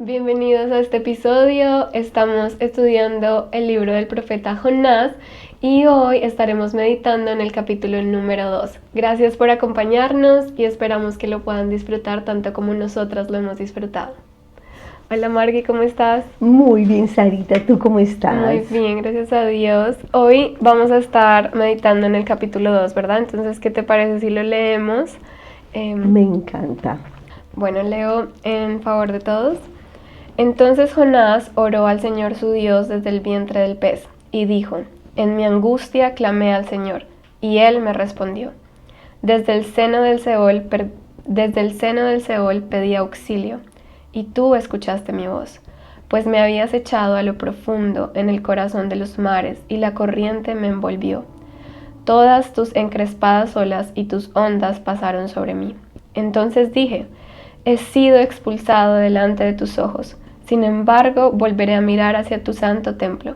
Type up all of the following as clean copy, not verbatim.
Bienvenidos a este episodio. Estamos estudiando el libro del profeta Jonás y hoy estaremos meditando en el capítulo número 2. Gracias por acompañarnos y esperamos que lo puedan disfrutar tanto como nosotras lo hemos disfrutado. Hola Margui, ¿cómo estás? Muy bien, Sarita, ¿tú cómo estás? Muy bien, gracias a Dios. Hoy vamos a estar meditando en el capítulo 2, ¿verdad? Entonces, ¿qué te parece si lo leemos? Me encanta. Bueno, leo en favor de todos. Entonces Jonás oró al Señor su Dios desde el vientre del pez, y dijo: En mi angustia clamé al Señor, y Él me respondió. Desde el seno del Seol pedí auxilio, y tú escuchaste mi voz, pues me habías echado a lo profundo en el corazón de los mares, y la corriente me envolvió. Todas tus encrespadas olas y tus ondas pasaron sobre mí. Entonces dije: He sido expulsado delante de tus ojos. Sin embargo, volveré a mirar hacia tu santo templo.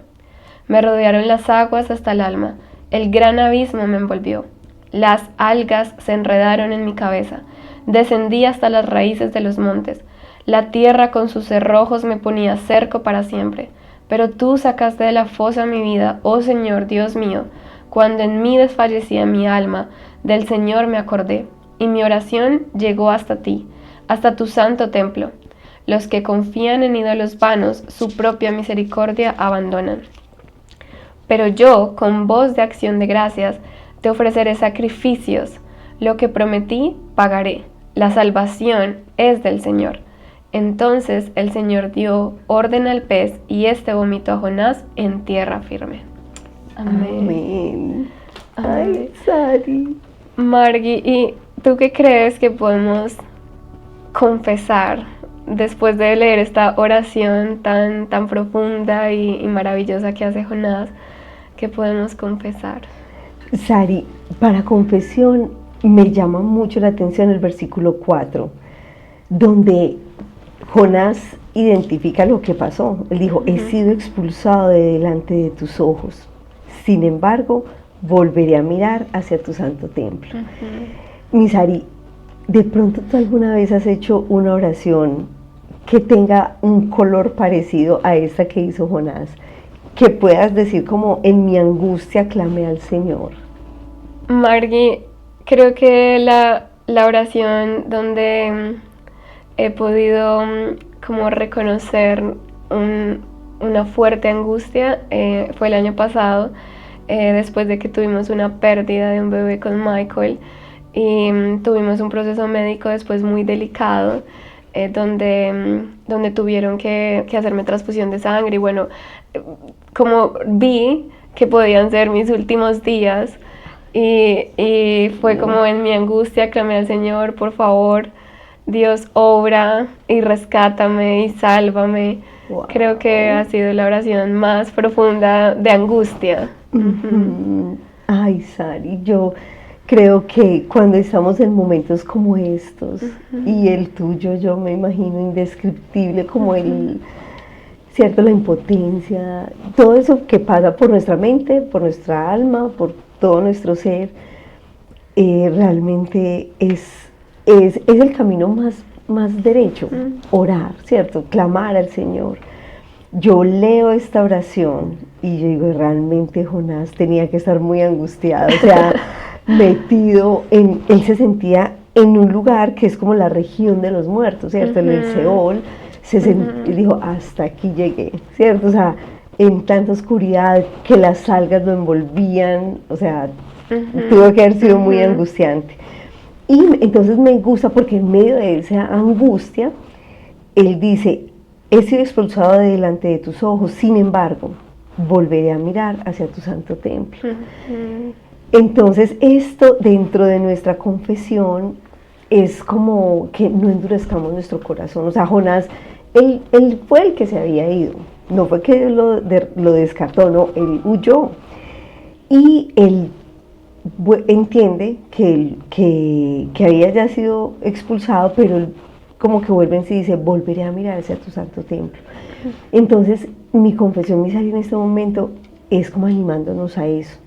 Me rodearon las aguas hasta el alma. El gran abismo me envolvió. Las algas se enredaron en mi cabeza. Descendí hasta las raíces de los montes. La tierra con sus cerrojos me ponía cerco para siempre. Pero tú sacaste de la fosa mi vida, oh Señor Dios mío. Cuando en mí desfallecía mi alma, del Señor me acordé, y mi oración llegó hasta ti, hasta tu santo templo. Los que confían en ídolos vanos, su propia misericordia abandonan. Pero yo, con voz de acción de gracias, te ofreceré sacrificios. Lo que prometí, pagaré. La salvación es del Señor. Entonces el Señor dio orden al pez, y éste vomitó a Jonás en tierra firme. Amén. Ay, Sari. Margui, ¿y tú qué crees que podemos confesar después de leer esta oración tan profunda y maravillosa que hace Jonás? ¿Qué podemos confesar? Sari, para confesión me llama mucho la atención el versículo 4, donde Jonás identifica lo que pasó. Él dijo: He sido expulsado de delante de tus ojos. Sin embargo, volveré a mirar hacia tu santo templo. Mi Sari, ¿de pronto tú alguna vez has hecho una oración que tenga un color parecido a esta que hizo Jonás? Que puedas decir como: en mi angustia clamé al Señor. Margui, creo que la oración donde he podido como reconocer una fuerte angustia fue el año pasado, después de que tuvimos una pérdida de un bebé con Michael, y tuvimos un proceso médico después muy delicado, donde tuvieron que hacerme transfusión de sangre, y bueno, como vi que podían ser mis últimos días, y fue como en mi angustia clamé al Señor: por favor, Dios, obra y rescátame y sálvame. Wow. Creo que ha sido la oración más profunda de angustia. Ay, Sari, yo creo que cuando estamos en momentos como estos, y el tuyo, yo me imagino indescriptible, como cierto, la impotencia, todo eso que pasa por nuestra mente, por nuestra alma, por todo nuestro ser, realmente es el camino más derecho, orar, ¿cierto? Clamar al Señor. Yo leo esta oración y yo digo: realmente Jonás tenía que estar muy angustiado, o sea, metido él se sentía en un lugar que es como la región de los muertos, ¿cierto? En el Seol, y dijo: hasta aquí llegué, ¿cierto? O sea, en tanta oscuridad que las algas lo envolvían, o sea, tuvo que haber sido muy angustiante. Y entonces me gusta porque en medio de esa angustia, él dice: he sido expulsado de delante de tus ojos, sin embargo, volveré a mirar hacia tu santo templo. Entonces esto dentro de nuestra confesión es como que no endurezcamos nuestro corazón. O sea, Jonás, él fue el que se había ido, no fue que Dios lo descartó, no, él huyó. Y él entiende que había ya sido expulsado, pero él como que vuelve en sí y dice: volveré a mirar hacia tu santo templo. Entonces mi confesión, mi salida en este momento es como animándonos a eso,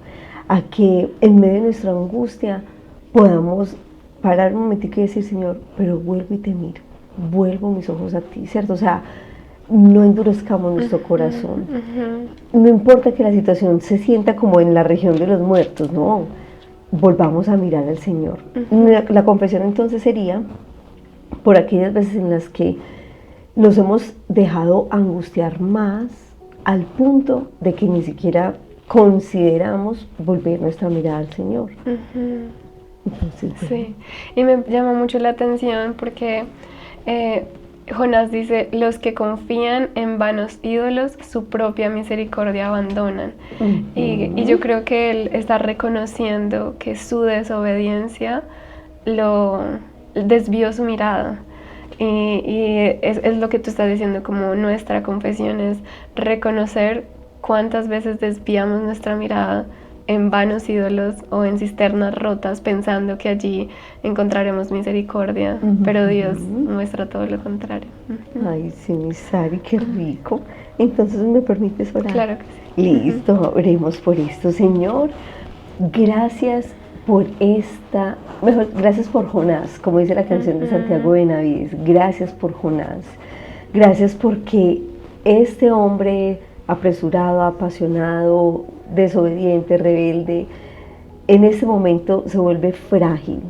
a que en medio de nuestra angustia podamos parar un momentico y decir: Señor, pero vuelvo y te miro, vuelvo mis ojos a ti, ¿cierto? O sea, no endurezcamos nuestro corazón. No importa que la situación se sienta como en la región de los muertos, no, volvamos a mirar al Señor. La confesión entonces sería por aquellas veces en las que nos hemos dejado angustiar más al punto de que ni siquiera consideramos volver nuestra mirada al Señor. Entonces, sí, y me llama mucho la atención porque Jonás dice, los que confían en vanos ídolos, su propia misericordia abandonan. Y yo creo que él está reconociendo que su desobediencia lo desvió su mirada. Y es lo que tú estás diciendo, como nuestra confesión es reconocer cuántas veces desviamos nuestra mirada en vanos ídolos o en cisternas rotas pensando que allí encontraremos misericordia, pero Dios muestra todo lo contrario. Ay, sí, mi Sari, qué rico. Entonces, ¿me permites orar? Claro que sí. Listo, oremos por esto. Señor, gracias por gracias por Jonás, como dice la canción de Santiago Benavides. Gracias por Jonás. Gracias porque este hombre apresurado, apasionado, desobediente, rebelde, en ese momento se vuelve frágil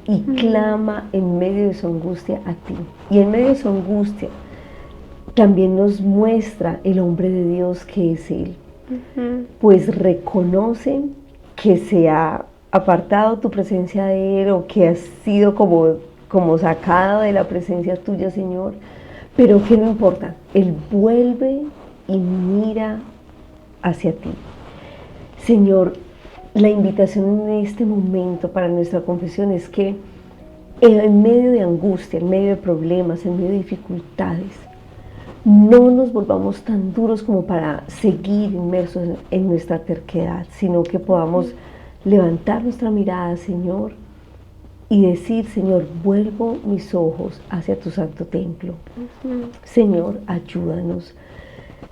y clama en medio de su angustia a ti. Y en medio de su angustia también nos muestra el hombre de Dios que es Él. Pues reconoce que se ha apartado tu presencia de Él o que has sido como sacado de la presencia tuya, Señor, pero que no importa, Él vuelve y mira hacia ti. Señor, la invitación en este momento para nuestra confesión es que en medio de angustia, en medio de problemas, en medio de dificultades, no nos volvamos tan duros como para seguir inmersos en nuestra terquedad, sino que podamos levantar nuestra mirada, Señor, y decir, Señor, vuelvo mis ojos hacia tu santo templo. Señor, ayúdanos.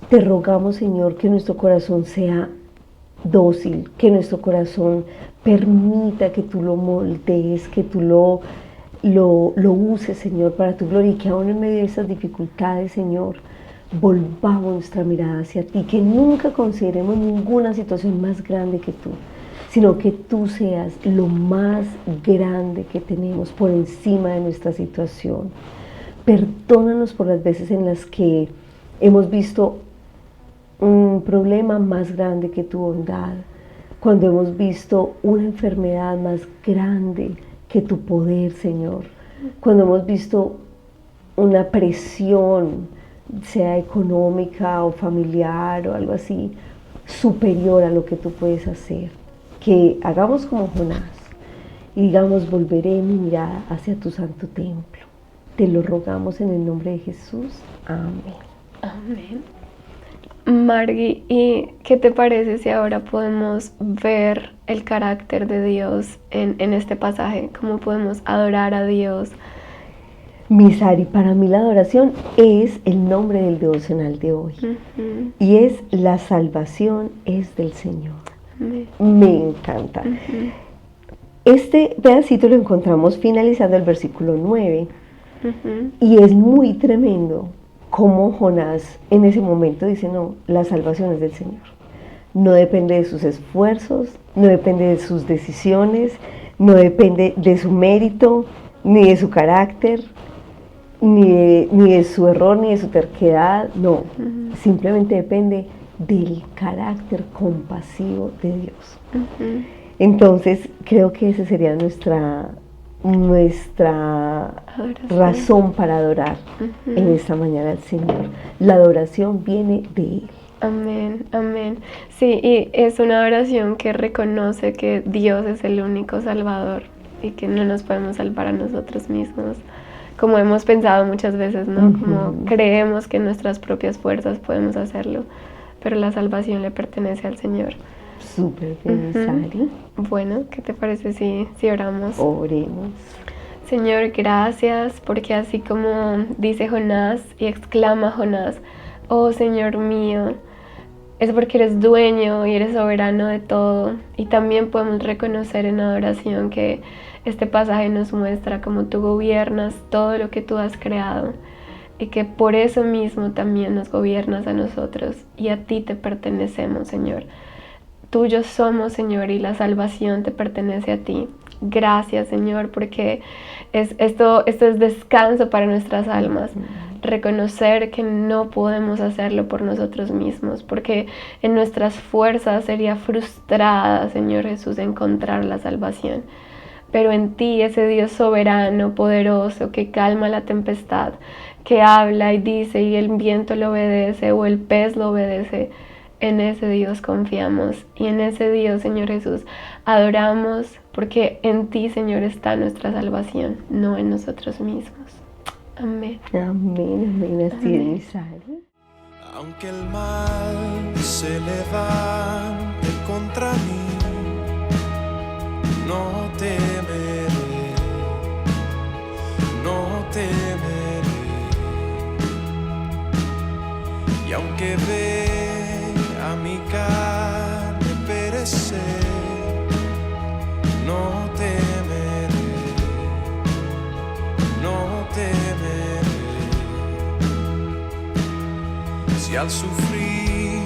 Te rogamos, Señor, que nuestro corazón sea dócil, que nuestro corazón permita que tú lo moldees, que tú lo uses, Señor, para tu gloria, y que aún en medio de esas dificultades, Señor, volvamos nuestra mirada hacia ti, que nunca consideremos ninguna situación más grande que tú, sino que tú seas lo más grande que tenemos por encima de nuestra situación. Perdónanos por las veces en las que hemos visto un problema más grande que tu bondad, cuando hemos visto una enfermedad más grande que tu poder, Señor, cuando hemos visto una presión, sea económica o familiar o algo así, superior a lo que tú puedes hacer. Que hagamos como Jonás y digamos, volveré mi mirada hacia tu santo templo. Te lo rogamos en el nombre de Jesús. Amén. Amén. Margui, ¿y qué te parece si ahora podemos ver el carácter de Dios en este pasaje? ¿Cómo podemos adorar a Dios? Misari, para mí la adoración es el nombre del devocional de hoy. Y es la salvación es del Señor. Me encanta. Este pedacito lo encontramos finalizando el versículo 9. Y es muy tremendo como Jonás en ese momento dice, no, la salvación es del Señor. No depende de sus esfuerzos, no depende de sus decisiones, no depende de su mérito, ni de su carácter, ni de su error, ni de su terquedad, no. Simplemente depende del carácter compasivo de Dios. Entonces, creo que esa sería nuestra razón para adorar en esta mañana al Señor. La adoración viene de Él. Amén, amén. Sí, y es una oración que reconoce que Dios es el único Salvador y que no nos podemos salvar a nosotros mismos, como hemos pensado muchas veces, ¿no? Como creemos que en nuestras propias fuerzas podemos hacerlo, pero la salvación le pertenece al Señor. Súper bien, Sari. Bueno, ¿qué te parece si oramos? Oremos. Señor, gracias, porque así como dice Jonás y exclama Jonás, oh Señor mío, es porque eres dueño y eres soberano de todo. Y también podemos reconocer en adoración que este pasaje nos muestra cómo tú gobiernas todo lo que tú has creado. y que por eso mismo también nos gobiernas a nosotros y a ti te pertenecemos, Señor. Tuyos somos, Señor, y la salvación te pertenece a ti. Gracias, Señor, porque esto es descanso para nuestras almas. Reconocer que no podemos hacerlo por nosotros mismos, porque en nuestras fuerzas sería frustrada, Señor Jesús, encontrar la salvación. Pero en ti, ese Dios soberano, poderoso, que calma la tempestad, que habla y dice y el viento lo obedece o el pez lo obedece, en ese Dios confiamos y en ese Dios, Señor Jesús, adoramos, porque en ti, Señor, está nuestra salvación, no en nosotros mismos. Amén. Amén, amén, así es, Misari. Aunque el mal se levante contra mí, no temeré, no temeré. Y aunque vea mi carne perecer, no temeré, no temeré. Si al sufrir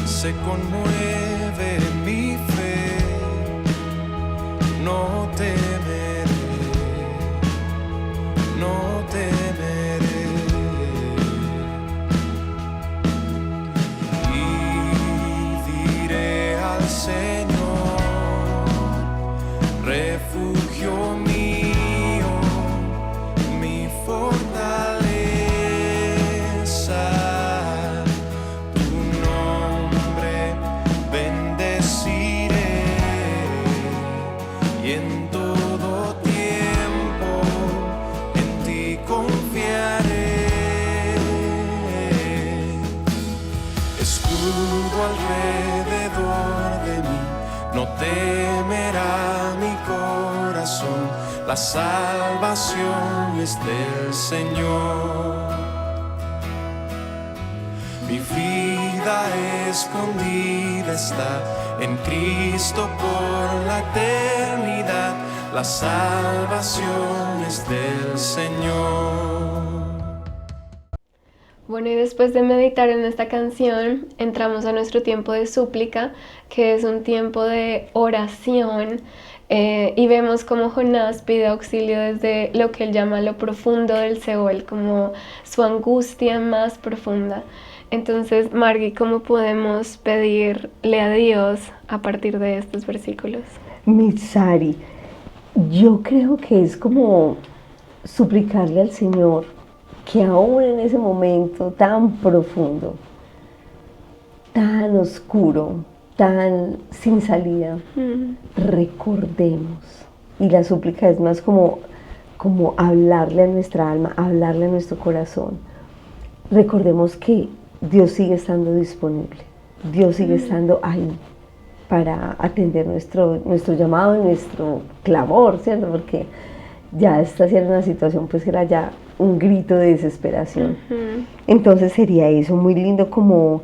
se conmueve mi fe, no temeré, no temeré. Y diré al Señor, refugio mío, mi fortaleza. Alrededor de mí, no temerá mi corazón, la salvación es del Señor. Mi vida escondida está en Cristo por la eternidad, la salvación es del Señor. Bueno, y después de meditar en esta canción, entramos a nuestro tiempo de súplica, que es un tiempo de oración, y vemos cómo Jonás pide auxilio desde lo que él llama lo profundo del Seol, como su angustia más profunda. Entonces, Margui, ¿cómo podemos pedirle a Dios a partir de estos versículos? Misari, yo creo que es como suplicarle al Señor que aún en ese momento tan profundo, tan oscuro, tan sin salida, recordemos. Y la súplica es más como hablarle a nuestra alma, hablarle a nuestro corazón. Recordemos que Dios sigue estando disponible, Dios sigue estando ahí para atender nuestro llamado y nuestro clamor, ¿cierto? Porque ya está siendo una situación pues que era ya un grito de desesperación. Entonces sería eso, muy lindo como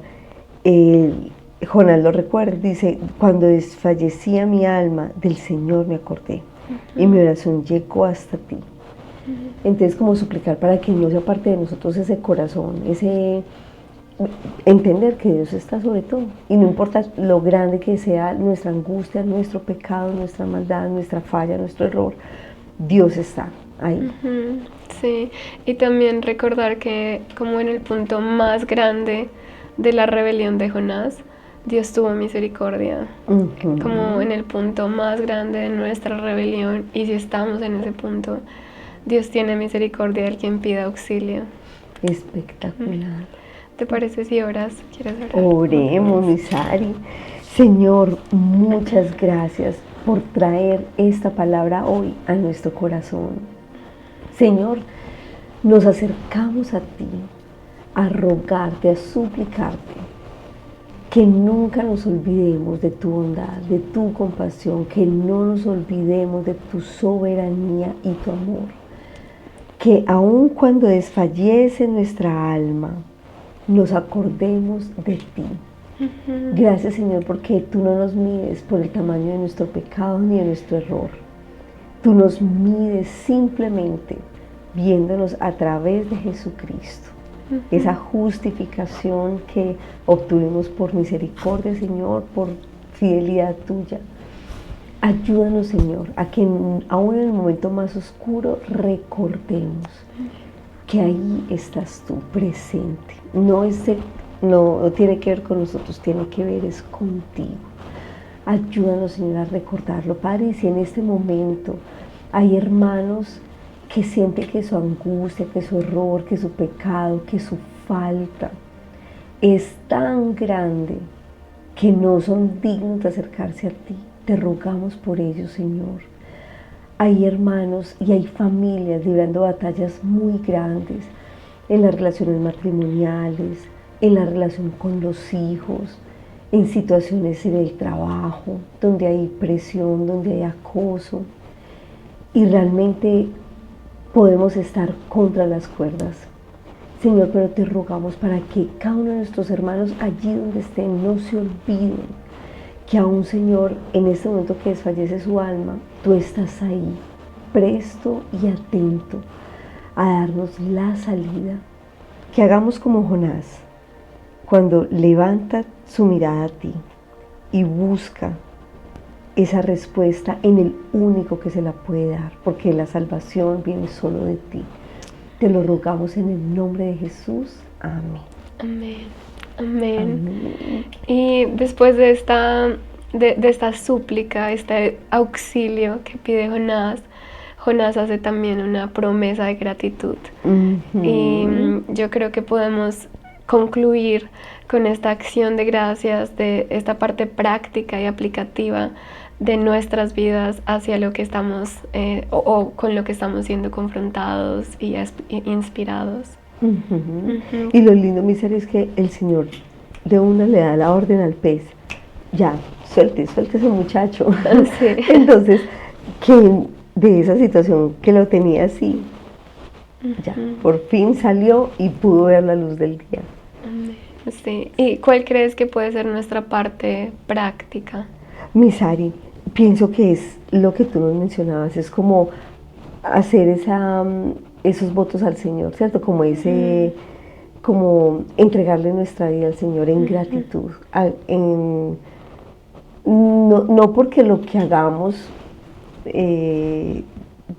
Jonás lo recuerda, dice, cuando desfallecía mi alma, del Señor me acordé y mi oración llegó hasta ti. Entonces como suplicar para que no se aparte de nosotros ese corazón, ese entender que Dios está sobre todo y no importa lo grande que sea nuestra angustia, nuestro pecado, nuestra maldad, nuestra falla, nuestro error, Dios está ahí. Sí, y también recordar que como en el punto más grande de la rebelión de Jonás, Dios tuvo misericordia, como en el punto más grande de nuestra rebelión, y si estamos en ese punto, Dios tiene misericordia del quien pida auxilio. Espectacular. ¿Te parece si oras? ¿Quieres orar? Oremos, Misari. Señor, muchas gracias por traer esta palabra hoy a nuestro corazón. Señor, nos acercamos a ti, a rogarte, a suplicarte, que nunca nos olvidemos de tu bondad, de tu compasión, que no nos olvidemos de tu soberanía y tu amor, que aun cuando desfallece nuestra alma, nos acordemos de ti. Gracias, Señor, porque tú no nos mides por el tamaño de nuestro pecado ni de nuestro error. Tú nos mides simplemente viéndonos a través de Jesucristo. esa justificación que obtuvimos por misericordia, Señor, por fidelidad tuya. Ayúdanos, Señor, a que aún en el momento más oscuro recordemos que ahí estás tú presente. No tiene que ver con nosotros, tiene que ver es contigo. Ayúdanos, Señor, a recordarlo, Padre, y si en este momento hay hermanos que sienten que su angustia, que su error, que su pecado, que su falta es tan grande que no son dignos de acercarse a ti, te rogamos por ellos, Señor. Hay hermanos y hay familias librando batallas muy grandes en las relaciones matrimoniales, en la relación con los hijos, en situaciones en el trabajo, donde hay presión, donde hay acoso, y realmente podemos estar contra las cuerdas. Señor, pero te rogamos para que cada uno de nuestros hermanos allí donde estén no se olviden que aún, Señor, en este momento que desfallece su alma, tú estás ahí, presto y atento a darnos la salida. Que hagamos como Jonás, cuando levanta su mirada a ti y busca esa respuesta en el único que se la puede dar, porque la salvación viene solo de ti. Te lo rogamos en el nombre de Jesús. Amén. Amén. Amén. Amén. Y después de esta súplica, este auxilio que pide Jonás, Jonás hace también una promesa de gratitud. Y yo creo que podemos concluir con esta acción de gracias, de esta parte práctica y aplicativa de nuestras vidas hacia lo que estamos o con lo que estamos siendo confrontados y inspirados. Y lo lindo, mi ser, es que el Señor de una le da la orden al pez: ya, suelte ese muchacho. Sí. Entonces, que de esa situación que lo tenía así, ya, por fin salió y pudo ver la luz del día. Sí. ¿Y cuál crees que puede ser nuestra parte práctica? Mi Sari, pienso que es lo que tú nos mencionabas, es como hacer esos votos al Señor, ¿cierto? Como entregarle nuestra vida al Señor en gratitud, no porque lo que hagamos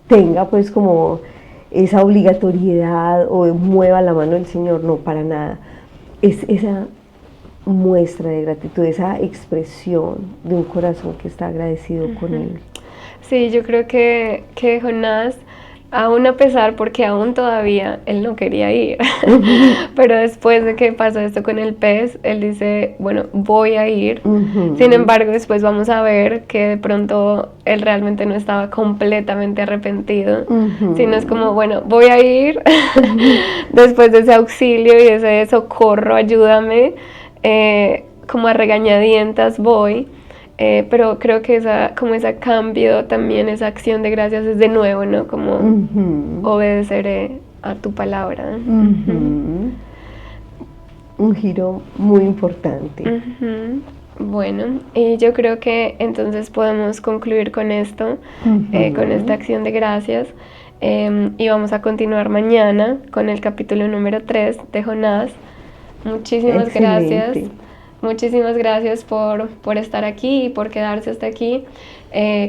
tenga pues como esa obligatoriedad o mueva la mano del Señor, no, para nada. Es esa muestra de gratitud, esa expresión de un corazón que está agradecido con Él. Sí, yo creo que Jonás, aún a pesar, porque aún todavía él no quería ir, pero después de que pasó esto con el pez, él dice, bueno, voy a ir. Sin embargo, después vamos a ver que de pronto él realmente no estaba completamente arrepentido, sino es como, bueno, voy a ir, después de ese auxilio y ese socorro, ayúdame, como a regañadientas voy. Pero creo que ese cambio también, esa acción de gracias es de nuevo, ¿no? Como obedeceré a tu palabra. Un giro muy importante. Bueno, y yo creo que entonces podemos concluir con esto, con esta acción de gracias. Y vamos a continuar mañana con el capítulo número 3 de Jonás. Muchísimas gracias. Muchísimas gracias por estar aquí y por quedarse hasta aquí.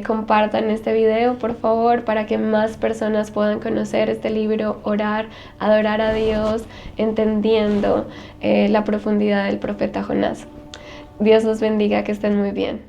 Compartan este video, por favor, para que más personas puedan conocer este libro, orar, adorar a Dios, entendiendo la profundidad del profeta Jonás. Dios los bendiga, que estén muy bien.